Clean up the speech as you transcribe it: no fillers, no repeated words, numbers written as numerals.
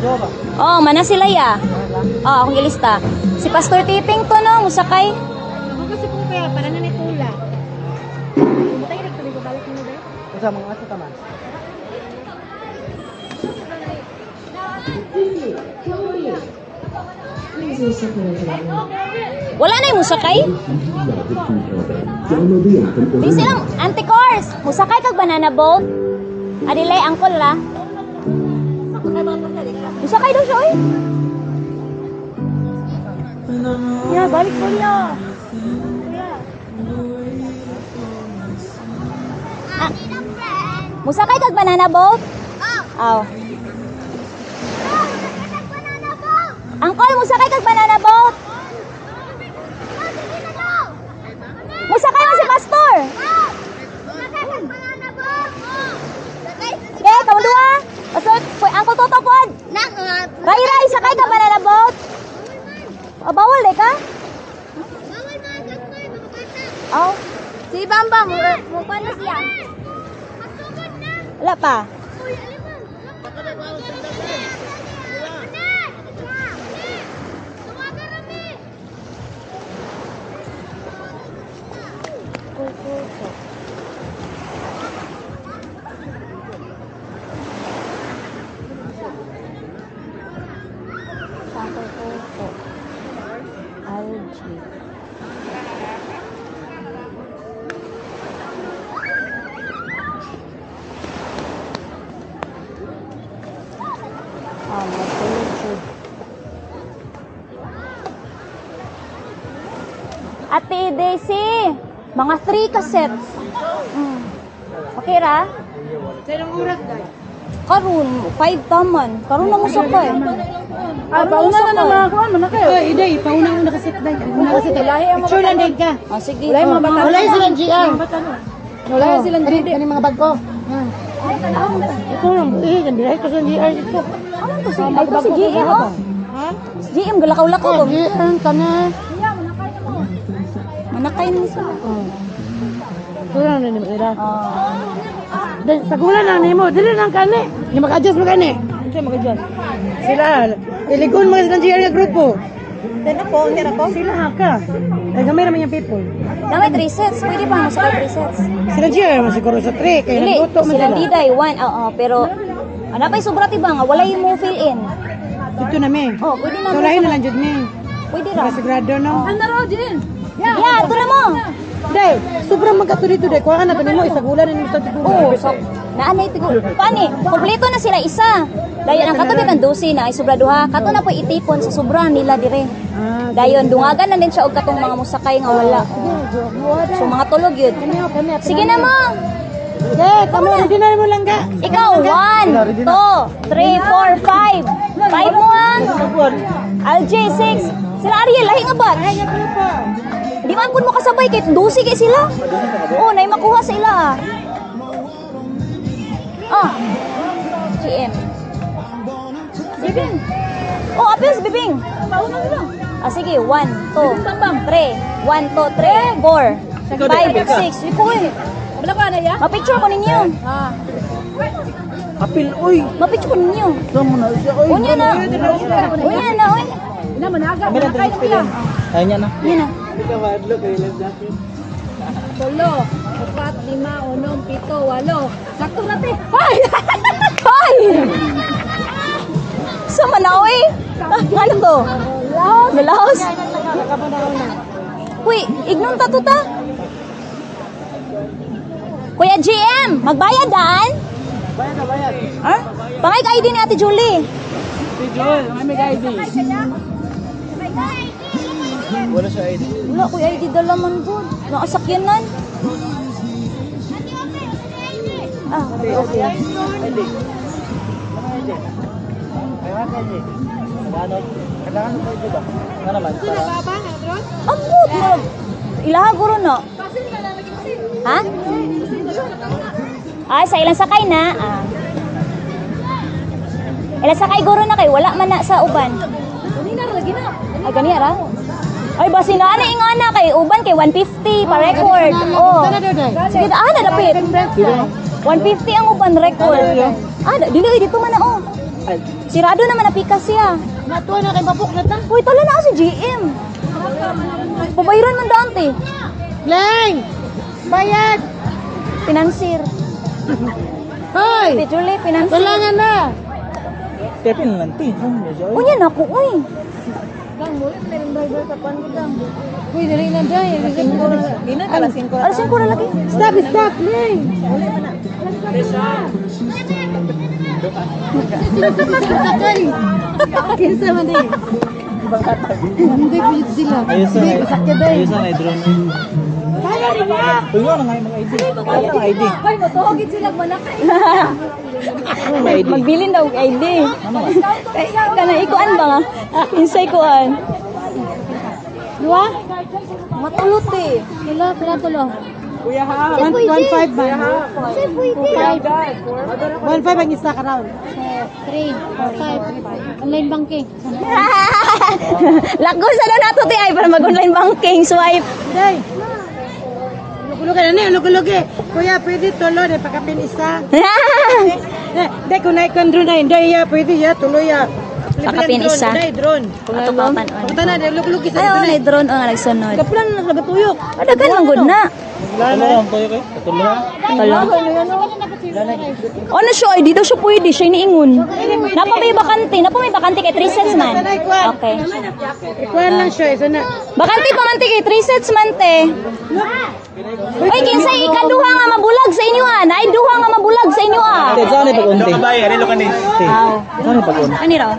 Oh, mana sila ya. Oh, akong ilista. Si Pastor Titing to no, musakay. Ako kasi po kaya para na nitula. Tayo nagtuloy ko balik mo dai. Usa mga ato ta man. Wala na yung musakay? Di silang anti-course. Musakay kag banana boat. Adilay, angkol la. Musakay daw siya, oy. Ya, balik ko niya. Ah, musakay kag banana boat? Oh. Angkol, musakay kag banana boat? Musakay mo si Pastor. Okay, kamu dua. Pastor, angkol toto pod. Ray, sakay ka banana boat. Oh, bawal eh ka? Oh. Si Bambang, mo paano siya? Wala pa. Ate Daisy, mga 3 cassettes. Okay ra? Sa oras dai. Karun, 5 taman. Karun na mo sakay. Ah, pauna na naman ako man kayo. Ay, day, pauna na nakasit dai. Una kasi lahi ang mga lang ka. Ah, sige. Wala yung mga bata. Wala silang GR. Wala silang GD. Kani mga bag ko. Ito lang, kan dihay ko sa GR ito. Ano to si? Ay, to si GM, oh. Ha? GM, galakaw-lakaw. Oh, GR kana. Manakay mo sila. Ito lang na nimo ira. Ah. Sa gulan na nimo, dili lang kani. Ni mag-adjust mo kani. Kasi mag-adjust. Sila, iligon mga silang GR nga grupo. Dena po, dena po. Sila haka. Ay gamay naman yung people. Dami 3 sets. Pwede pa mo sakay 3 sets. Sila GR man siguro sa 3 kay Dili, nagluto man silang sila. diday, 1. Oo, pero ano pa yung sobra tiba nga, wala yung mo fill in. Dito na mi. Oh, pwede na. So lahi na lang jud mi. Pwede ra. Sigurado no. Ano ro din? Yeah, ito na mo. Day, sobrang magkatulito day. Kuha na kanimo isa gulan ni Mr. Tigo. Oo, so, naanay tigo. Pani, kompleto na sila isa. Dayon ang katubig ang 12 na ay sobra duha. Kato na po itipon sa sobra nila dire. Dayon dungagan na din siya og katong mga musakay nga wala. So mga tulog yun. Sige na mo. Day, kamo ready na mo lang ga. Ikaw 1, 2, 3, 4, 5. 5 mo ah. LJ 6. Sila Ariel lahi nga bat. Di man pud mo kasabay kay 12 kay sila. Oh, nay makuha sa ila ah. Ah. GM. Bibing. Oh, apil si Bibing. Pauna na lang. Ah, sige. 1, 2, 3. 1, 2, 3, 4, 5, 6. Ikoy. Wala ka na ya? Mapicture ko ninyo. Ah. Apil oy. Mapicture ko ninyo. Tamo na siya oy. Unya na. Unya na, oy. Ina managa, Kami na manakay na pila. Ay niya na. Yan na. Ikaw adlo kay lang dati. 3, 4, 5, 6, 7, 8. Sakto na te. Hoy! Hoy! Sama na, oy. Ano to? Galaos? Uy, ignon ta to ta. Kuya GM, magbayad daan? Bayad na bayad. Ha? Pangay ka ID ni Ate Julie. Si Joel, may ID. Wala siya ID. Wala, kuya ID dala man po. Nakasakyanan. Ah, okay. ID. ID. Ay, wala ID. Ano? Kailangan mo ID ba? Nga naman. Ambot mo. Ilaha guro no. Ha? Ay, sa ilang sakay na. Ah. Ilang sakay guro na kay wala man na sa uban. Ay, ganyan ra. Ay, basi na ana ingana kay uban kay 150 pa record. Oh. Sige, na dapit. 150 ang uban record. Ah, dili dito man na oh. Sirado naman napikas siya. Natuwa na kay babok na ta. Uy, tala na si GM. Pabayran man dante. Leng! Bayad! Finansir. Hoy! Ate Julie, finansir. Talangan na! Pepin lang, ti. Unya na ako, uy. Uy, dali na dahil. Alasin ko na lagi. Stop, stop, Leng! Kinsa man eh. Hindi po yun sila. Ayusan Hindi, ay. kasakya dahil. Ayusan ay drone. Kaya nila! Uy, nga nga yung mga ID. Kaya ang ID. Ay, motohogit sila manakay. Ano may ID? Magbilin daw og ID. Ano ba? Ay, kana ikuan ba nga? Insay kuan. Dua? Matulot eh. Tulo, pila tulo. Kuya ha. 1.5 ba? 1.5 ang isa ka raw. 3, 4, 5. Online banking. Lako sa na nato ti ay para mag-online banking swipe. Day! Ulog-ulog ka na ni, ulog-ulog eh. Kuya, pwede tulo, de pakapin isa. Day, kung naikon drone na, hindi ya, pwede ya, tuloy ya. Pakapin isa. Day, drone. Ato pa pan. Punta na, day, ulog-ulog isa. Ay, oh, na drone ang nagsunod. Kapulan na nagatuyok. Adagan man gud na. Ano lang tayo kayo? Katulungan. Tala. Ano siya? Ay, di daw siya pwede. Siya iniingon. Napa may bakante. Napa may bakante kay 3 sets man. Okay. Ikuan lang siya, isa na. Bakante pa man te kay 3 sets man te. Ay, kinsay ikaduha nga mabulag sa inyo ah. Ay, duha nga mabulag sa inyo ah. Saan ay pag-unti? Kabay, arilo ka ni. Saan ay pag-unti? Ani raw?